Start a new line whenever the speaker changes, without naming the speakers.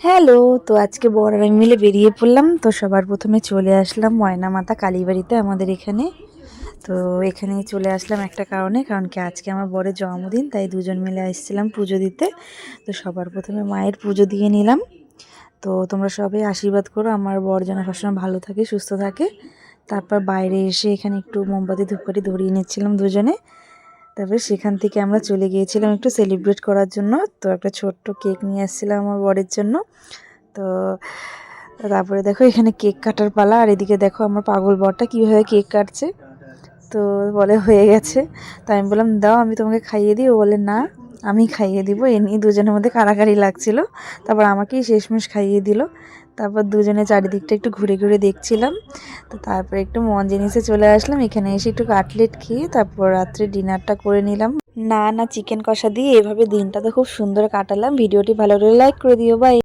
Hello. তো আজকে বর আর আমি মিলে বেরিয়ে পড়লাম। তো সবার প্রথমে চলে আসলাম ময়নামাতা কালীবাড়িতে আমাদের এখানে। তো এখানেই চলে আসলাম একটা কারণে, কারণ কি আজকে আমার বরের জন্মদিন, তাই দুজন মিলে আসছিলাম পুজো দিতে। তো সবার প্রথমে মায়ের পুজো দিয়ে নিলাম। তো তোমরা সবাই আশীর্বাদ করো আমার বর যেন সবসময় ভালো থাকে, সুস্থ থাকে। তারপর বাইরে এসে এখানে একটু মোমবাতি ধূপকাঠি ধরিয়ে নিচ্ছিলাম দুজনে। তারপরে সেখান থেকে আমরা চলে গিয়েছিলাম একটু সেলিব্রেট করার জন্য। তো একটা ছোট্ট কেক নিয়ে আসছিলাম আমার বরের জন্য। তো তারপরে দেখো এখানে কেক কাটার পালা, আর এদিকে দেখো আমার পাগল বরটা কীভাবে কেক কাটছে। তো বলে হয়ে গেছে। তো আমি বললাম দাও আমি তোমাকে খাইয়ে দিই। ও বলে না আমি খাইয়ে দিব। এ নিয়ে দুজনের মধ্যে কাড়াকাড়ি লাগছিল। তারপর আমাকেই শেষমেশ খাইয়ে দিল। তারপর দুজনে চারিদিকটা একটু ঘুরে ঘুরে দেখছিলাম। তো তারপরে একটু মন জিনিসে চলে আসলাম। এখানে এসে একটু কাটলেট খেয়ে তারপর রাত্রে ডিনারটা করে নিলাম। না চিকেন কষা দিয়ে এভাবে দিনটা তো খুব সুন্দর কাটালাম। ভিডিওটি ভালো করে লাইক করে দিও। বাই।